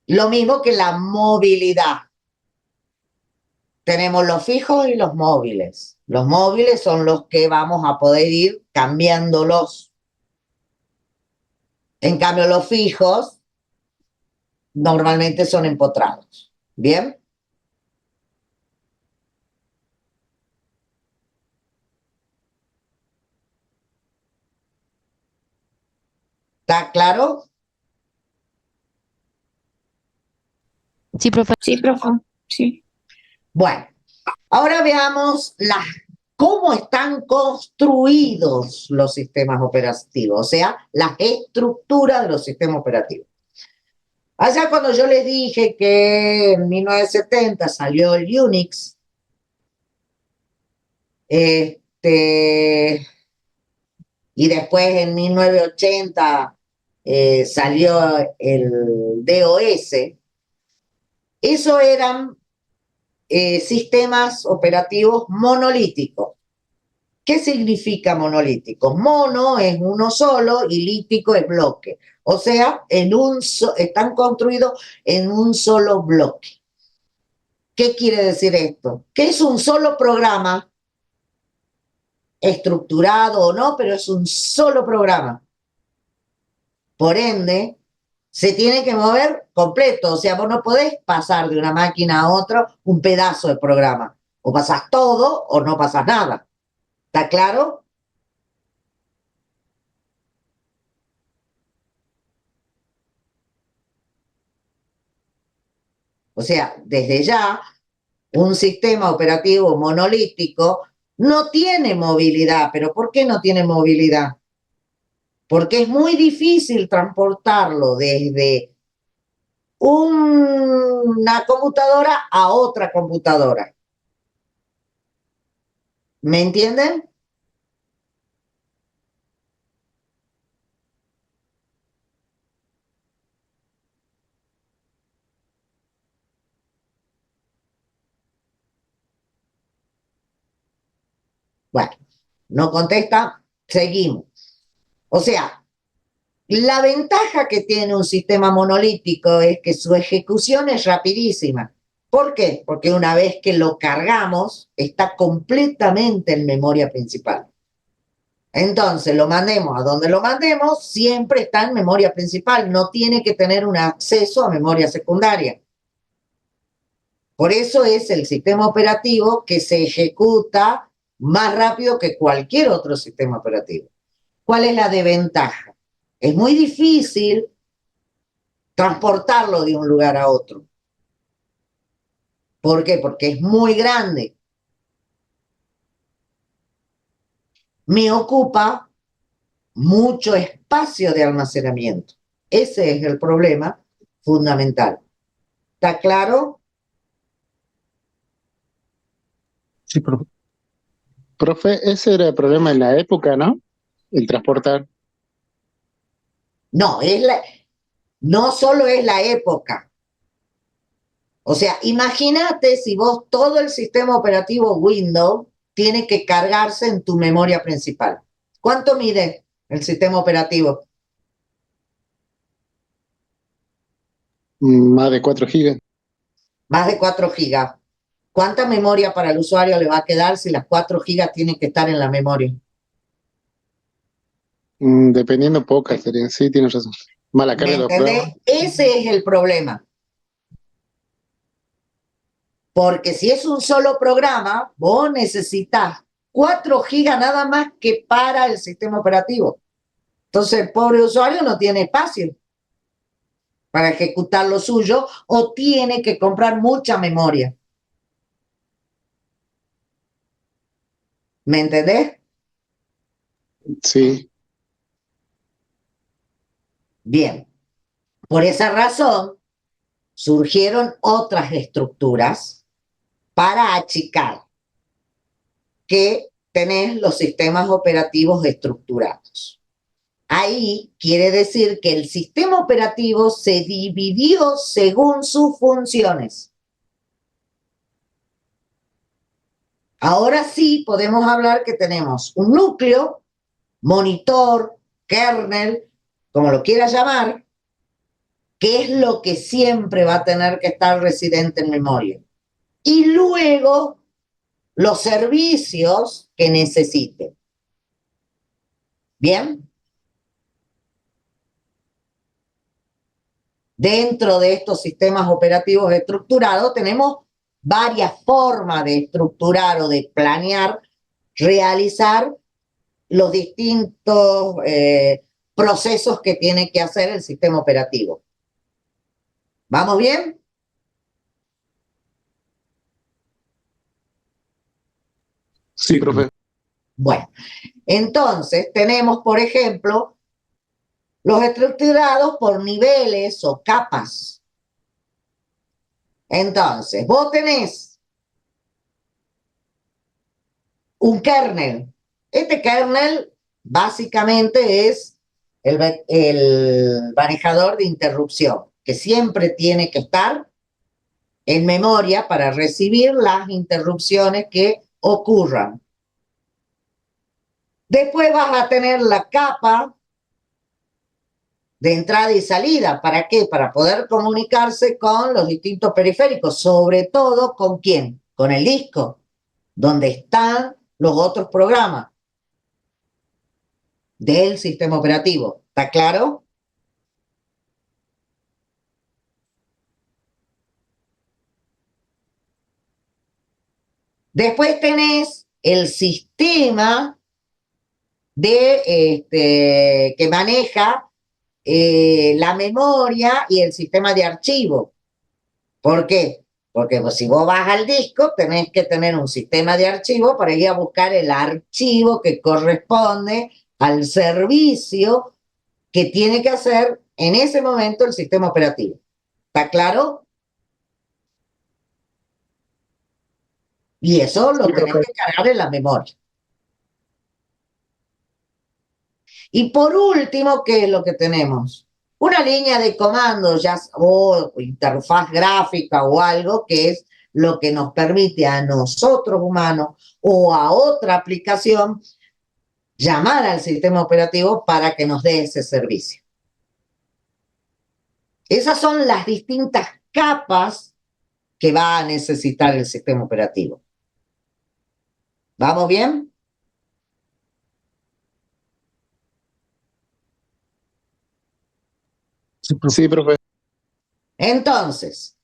Lo mismo que la movilidad. Tenemos los fijos y los móviles. Los móviles son los que vamos a poder ir cambiándolos. En cambio, los fijos normalmente son empotrados. ¿Bien? ¿Está claro? Sí, profe. Sí, profe. Sí. Bueno, ahora veamos cómo están construidos los sistemas operativos, o sea, las estructuras de los sistemas operativos. Allá cuando yo les dije que en 1970 salió el Unix, y después en 1980 salió el DOS, eso eran sistemas operativos monolíticos. ¿Qué significa monolítico? Mono es uno solo y lítico es bloque. O sea, están construidos en un solo bloque. ¿Qué quiere decir esto? Que es un solo programa, estructurado o no, pero es un solo programa. Por ende, se tiene que mover completo. O sea, vos no podés pasar de una máquina a otra un pedazo de programa. O pasás todo o no pasás nada. ¿Está claro? O sea, desde ya, un sistema operativo monolítico no tiene movilidad. ¿Pero por qué no tiene movilidad? Porque es muy difícil transportarlo desde una computadora a otra computadora. ¿Me entienden? Bueno, no contesta, seguimos. O sea, la ventaja que tiene un sistema monolítico es que su ejecución es rapidísima. ¿Por qué? Porque una vez que lo cargamos, está completamente en memoria principal. Entonces, lo mandemos a donde lo mandemos, siempre está en memoria principal, no tiene que tener un acceso a memoria secundaria. Por eso es el sistema operativo que se ejecuta más rápido que cualquier otro sistema operativo. ¿Cuál es la desventaja? Es muy difícil transportarlo de un lugar a otro. ¿Por qué? Porque es muy grande. Me ocupa mucho espacio de almacenamiento. Ese es el problema fundamental. ¿Está claro? Sí, profe. Profe, ese era el problema en la época, ¿no? El transportar. No, no solo es la época. O sea, imagínate si vos todo el sistema operativo Windows tiene que cargarse en tu memoria principal. ¿Cuánto mide el sistema operativo? Más de 4 gigas. Más de 4 gigas. ¿Cuánta memoria para el usuario le va a quedar si las 4 gigas tienen que estar en la memoria? Dependiendo pocas serían. Sí, tienes razón. Mal acá ¿Me de la prueba. entendés? Ese es el problema. Porque si es un solo programa, vos necesitas 4 gigas nada más que para el sistema operativo. Entonces el pobre usuario no tiene espacio para ejecutar lo suyo o tiene que comprar mucha memoria. ¿Me entendés? Sí. Bien. Por esa razón surgieron otras estructuras para achicar que tenés los sistemas operativos estructurados. Ahí quiere decir que el sistema operativo se dividió según sus funciones. Ahora sí podemos hablar que tenemos un núcleo, monitor, kernel, como lo quieras llamar, que es lo que siempre va a tener que estar residente en memoria. Y luego los servicios que necesite. ¿Bien? Dentro de estos sistemas operativos estructurados tenemos varias formas de estructurar o de planear, realizar los distintos procesos que tiene que hacer el sistema operativo. ¿Vamos bien? Sí, profe. Bueno, entonces tenemos, por ejemplo, los estructurados por niveles o capas. Entonces, vos tenés un kernel. Este kernel básicamente es el manejador de interrupción, que siempre tiene que estar en memoria para recibir las interrupciones que ocurran. Después vas a tener la capa de entrada y salida. ¿Para qué? Para poder comunicarse con los distintos periféricos, sobre todo ¿con quién? Con el disco, donde están los otros programas del sistema operativo. ¿Está claro? Después tenés el sistema que maneja la memoria y el sistema de archivo. ¿Por qué? Porque pues, si vos vas al disco, tenés que tener un sistema de archivo para ir a buscar el archivo que corresponde al servicio que tiene que hacer en ese momento el sistema operativo. ¿Está claro? Y eso lo Sí, tenés profe. que cargar en la memoria. Y por último, ¿qué es lo que tenemos? Una línea de comando o interfaz gráfica o algo que es lo que nos permite a nosotros humanos o a otra aplicación llamar al sistema operativo para que nos dé ese servicio. Esas son las distintas capas que va a necesitar el sistema operativo. ¿Vamos bien? Sí, profe. Sí, profe. Entonces,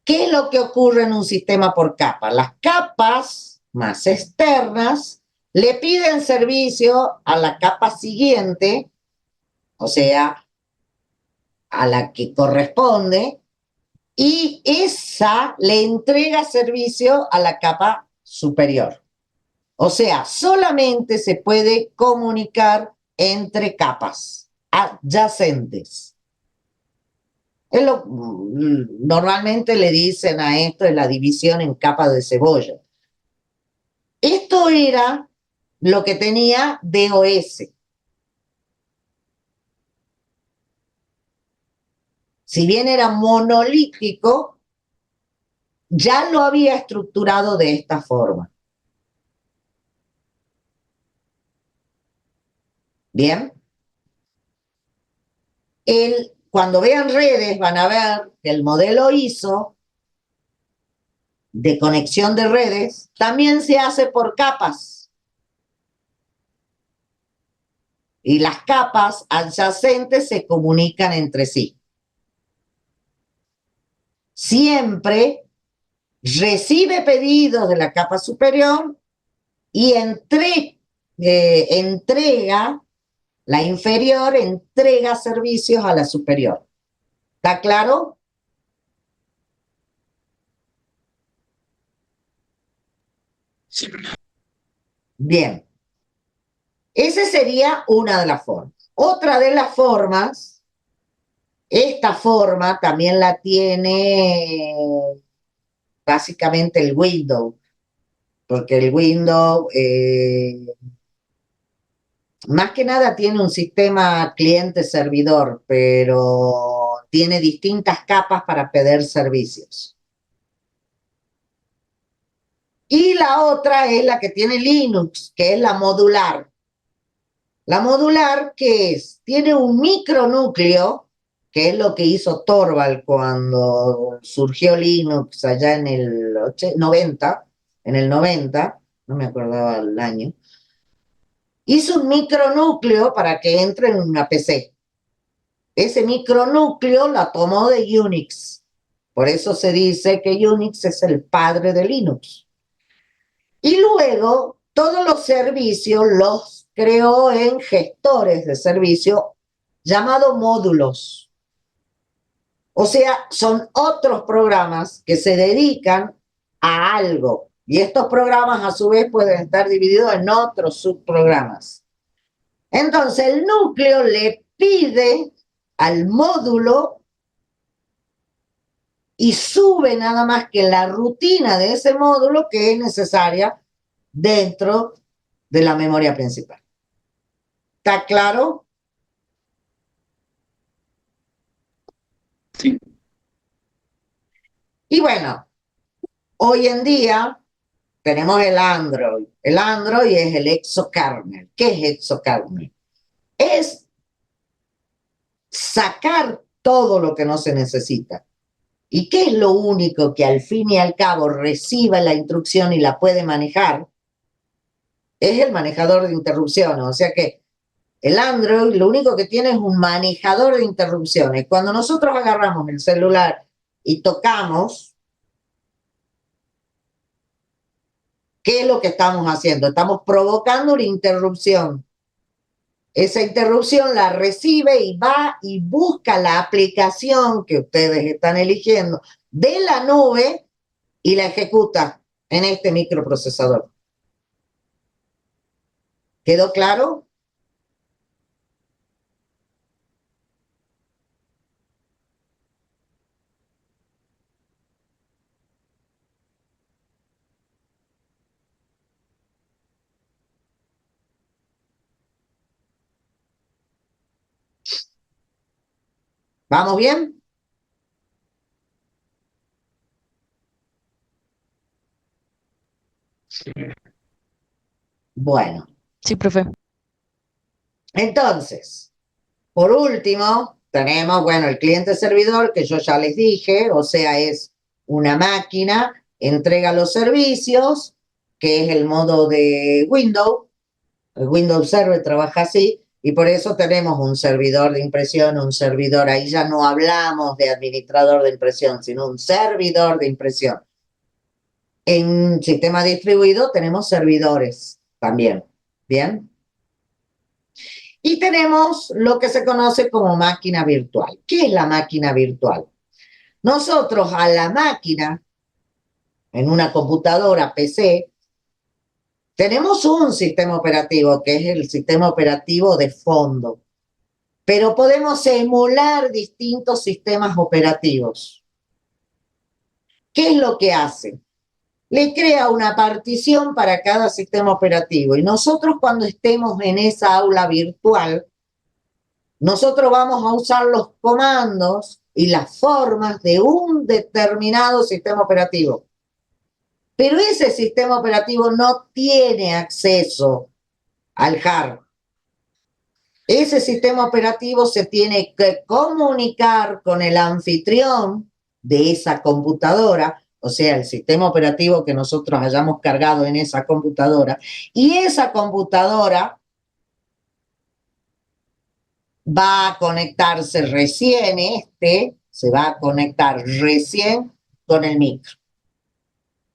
¿qué es lo que ocurre en un sistema por capa? Las capas más externas le piden servicio a la capa siguiente, o sea, a la que corresponde, y esa le entrega servicio a la capa superior. O sea, solamente se puede comunicar entre capas adyacentes. Normalmente le dicen a esto de la división en capas de cebolla. Esto era lo que tenía DOS. Si bien era monolítico, ya lo había estructurado de esta forma. Bien. Cuando vean redes van a ver que el modelo ISO de conexión de redes también se hace por capas. Y las capas adyacentes se comunican entre sí. Siempre recibe pedidos de la capa superior y la inferior entrega servicios a la superior. ¿Está claro? Bien. Esa sería una de las formas. Otra de las formas, esta forma también la tiene básicamente el Windows, porque el Windows más que nada tiene un sistema cliente-servidor, pero tiene distintas capas para pedir servicios. Y la otra es la que tiene Linux, que es la modular. La modular, ¿qué es? Tiene un micronúcleo, que es lo que hizo Torvald cuando surgió Linux allá en el 90, no me acordaba el año. Hizo un micronúcleo para que entre en una PC. Ese micronúcleo la tomó de Unix. Por eso se dice que Unix es el padre de Linux. Y luego todos los servicios los creó en gestores de servicio llamados módulos. O sea, son otros programas que se dedican a algo. Y estos programas a su vez pueden estar divididos en otros subprogramas. Entonces el núcleo le pide al módulo y sube nada más que la rutina de ese módulo que es necesaria dentro de la memoria principal. ¿Está claro? Sí. Y bueno, hoy en día tenemos el Android. El Android es el exokernel. ¿Qué es exokernel? Es sacar todo lo que no se necesita. ¿Y qué es lo único que al fin y al cabo reciba la instrucción y la puede manejar? Es el manejador de interrupciones. O sea que el Android lo único que tiene es un manejador de interrupciones. Cuando nosotros agarramos el celular y tocamos, ¿qué es lo que estamos haciendo? Estamos provocando una interrupción. Esa interrupción la recibe y va y busca la aplicación que ustedes están eligiendo de la nube y la ejecuta en este microprocesador. ¿Quedó claro? ¿Vamos bien? Bueno, Sí, profe. entonces, por último, tenemos, bueno, el cliente servidor que yo ya les dije, o sea, es una máquina, entrega los servicios, que es el modo de Windows. El Windows Server trabaja así, y por eso tenemos un servidor de impresión, un servidor, ahí ya no hablamos de administrador de impresión, sino un servidor de impresión. En sistema distribuido tenemos servidores también, ¿bien? Y tenemos lo que se conoce como máquina virtual. ¿Qué es la máquina virtual? Nosotros a la máquina, en una computadora PC, tenemos un sistema operativo, que es el sistema operativo de fondo, pero podemos emular distintos sistemas operativos. ¿Qué es lo que hace? Le crea una partición para cada sistema operativo y nosotros cuando estemos en esa aula virtual, nosotros vamos a usar los comandos y las formas de un determinado sistema operativo. Pero ese sistema operativo no tiene acceso al hardware. Ese sistema operativo se tiene que comunicar con el anfitrión de esa computadora, o sea, el sistema operativo que nosotros hayamos cargado en esa computadora, y esa computadora va a conectarse recién, se va a conectar recién con el micro.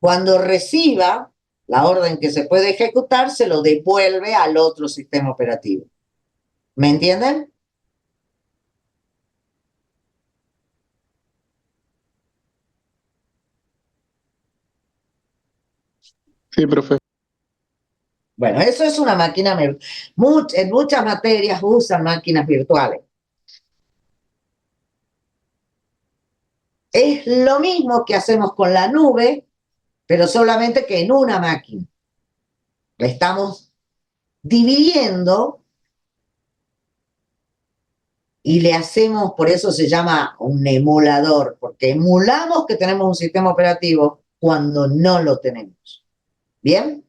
Cuando reciba la orden que se puede ejecutar, se lo devuelve al otro sistema operativo. ¿Me entienden? Sí, profe. Bueno, eso es una máquina, en muchas materias usan máquinas virtuales. Es lo mismo que hacemos con la nube, pero solamente que en una máquina. La estamos dividiendo y le hacemos, por eso se llama un emulador, porque emulamos que tenemos un sistema operativo cuando no lo tenemos. ¿Bien?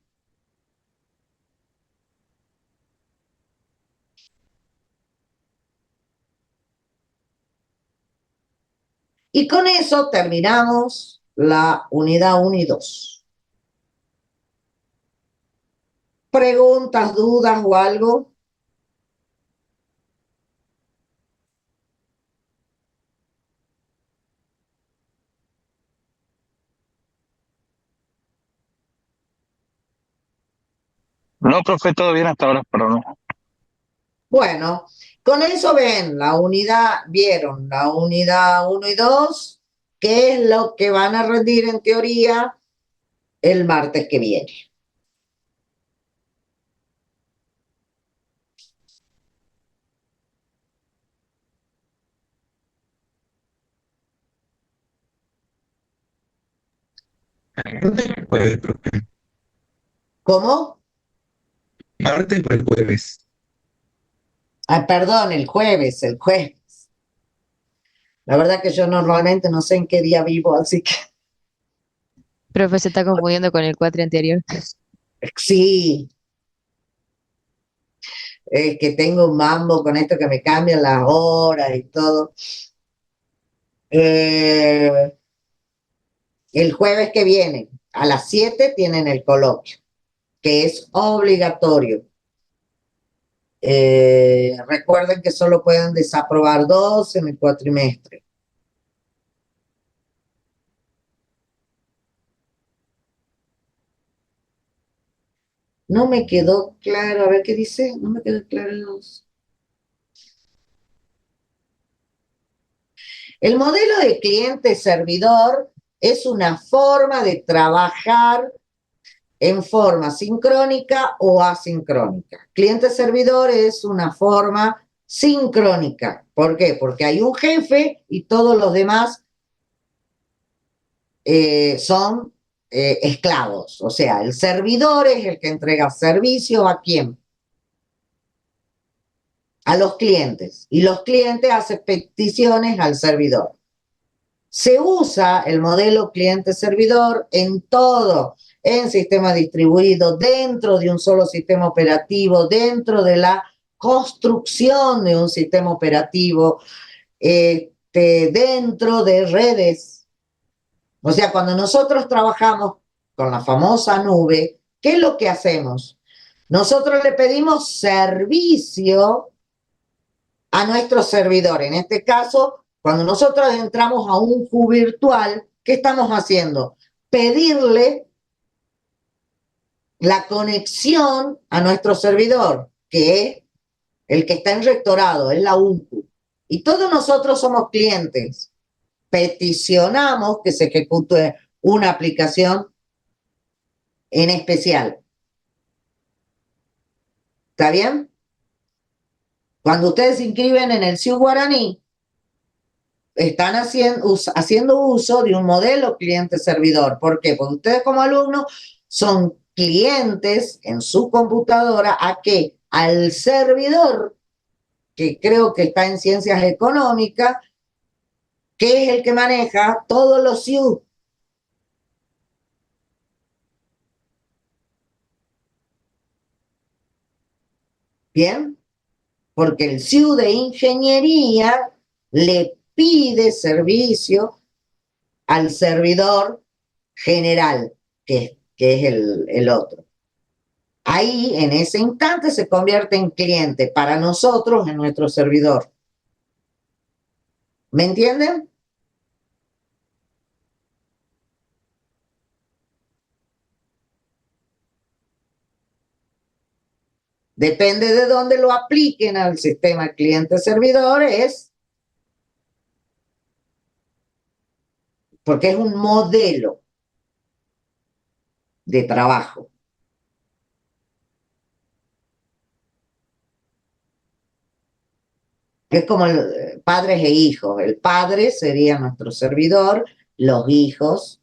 Y con eso terminamos la unidad 1 y 2. ¿Preguntas, dudas o algo? No, profe, todo bien hasta ahora, pero no. Bueno, con eso vieron la unidad 1 y 2, que es lo que van a rendir en teoría el martes que viene. Jueves, profe. ¿Cómo? Martes o el jueves. Ah, perdón, el jueves. La verdad que yo normalmente no sé en qué día vivo, así que Profe, se está confundiendo con el cuatri anterior. sí. que tengo un mambo con esto que me cambian las horas y todo. Eh, el jueves que viene, a las 7 tienen el coloquio, que es obligatorio. Recuerden que solo pueden desaprobar 2 en el cuatrimestre. No me quedó claro, a ver qué dice, no me quedó claro. El modelo de cliente-servidor es una forma de trabajar en forma sincrónica o asincrónica. Cliente-servidor es una forma sincrónica. ¿Por qué? Porque hay un jefe y todos los demás son esclavos. O sea, el servidor es el que entrega servicio ¿a quién? A los clientes. Y los clientes hacen peticiones al servidor. Se usa el modelo cliente-servidor en todo, en sistema distribuido, dentro de un solo sistema operativo, dentro de la construcción de un sistema operativo, dentro de redes. O sea, cuando nosotros trabajamos con la famosa nube, ¿qué es lo que hacemos? Nosotros le pedimos servicio a nuestro servidor. En este caso, cuando nosotros entramos a un hub virtual, ¿qué estamos haciendo? Pedirle la conexión a nuestro servidor, que es el que está en rectorado, es la UNCU. Y todos nosotros somos clientes. Peticionamos que se ejecute una aplicación en especial. ¿Está bien? Cuando ustedes se inscriben en el CIU Guaraní, están haciendo uso de un modelo cliente-servidor. ¿Por qué? Porque ustedes como alumnos son clientes en su computadora ¿a qué? Al servidor, que creo que está en ciencias económicas, que es el que maneja todos los CIU. ¿Bien? Porque el CIU de ingeniería le pide servicio al servidor general, que es el otro. Ahí, en ese instante, se convierte en cliente para nosotros en nuestro servidor. ¿Me entienden? Depende de dónde lo apliquen al sistema cliente-servidor, porque es un modelo de trabajo. Es como padres e hijos. El padre sería nuestro servidor, los hijos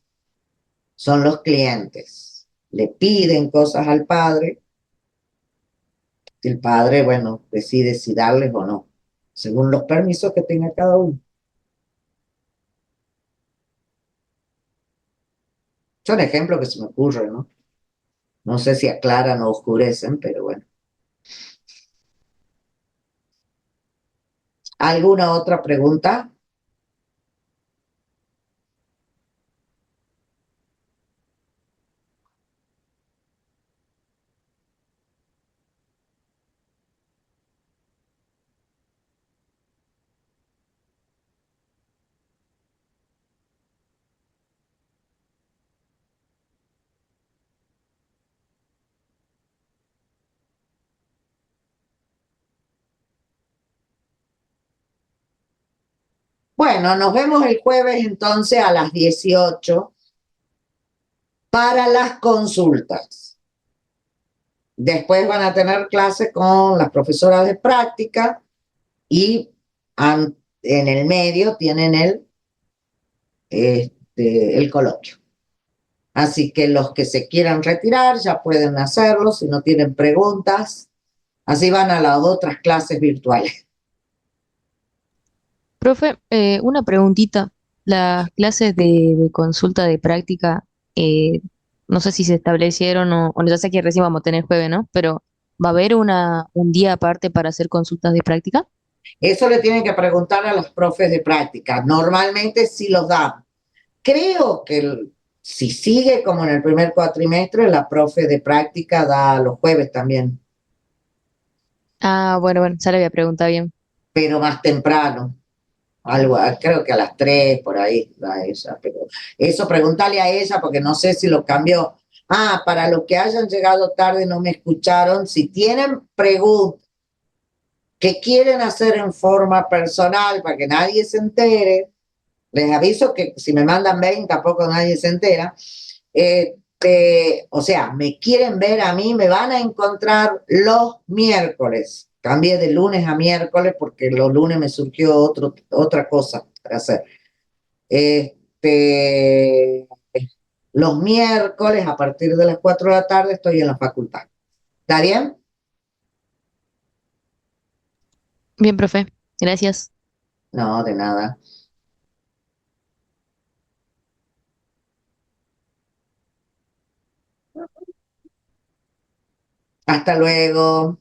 son los clientes. Le piden cosas al padre. El padre, bueno, decide si darles o no, según los permisos que tenga cada uno. Son ejemplos que se me ocurren, ¿no? No sé si aclaran o oscurecen, pero bueno. ¿Alguna otra pregunta? Bueno, nos vemos el jueves entonces a las 18 para las consultas. Después van a tener clases con las profesoras de práctica y en el medio tienen el coloquio. Así que los que se quieran retirar ya pueden hacerlo si no tienen preguntas. Así van a las otras clases virtuales. Profe, una preguntita. Las clases de consulta de práctica, no sé si se establecieron o ya sé que recién vamos a tener jueves, ¿no? Pero ¿Va a haber un día aparte para hacer consultas de práctica? Eso le tienen que preguntar a los profes de práctica. Normalmente sí los dan. Creo que si sigue como en el primer cuatrimestre, la profe de práctica da los jueves también, Ah, bueno, bueno, ya le había preguntado bien. pero más temprano. Algo, creo que a las 3 por ahí da ella, pero eso pregúntale a ella porque no sé si lo cambió. Ah, para los que hayan llegado tarde y no me escucharon, si tienen preguntas que quieren hacer en forma personal para que nadie se entere, les aviso que si me mandan 20 tampoco nadie se entera. O sea, me quieren ver a mí, me van a encontrar los miércoles. Cambié de lunes a miércoles porque los lunes me surgió otra cosa para hacer. Este, los miércoles a partir de las 4 de la tarde estoy en la facultad. ¿Está bien? Bien, profe. Gracias. No, de nada. Hasta luego.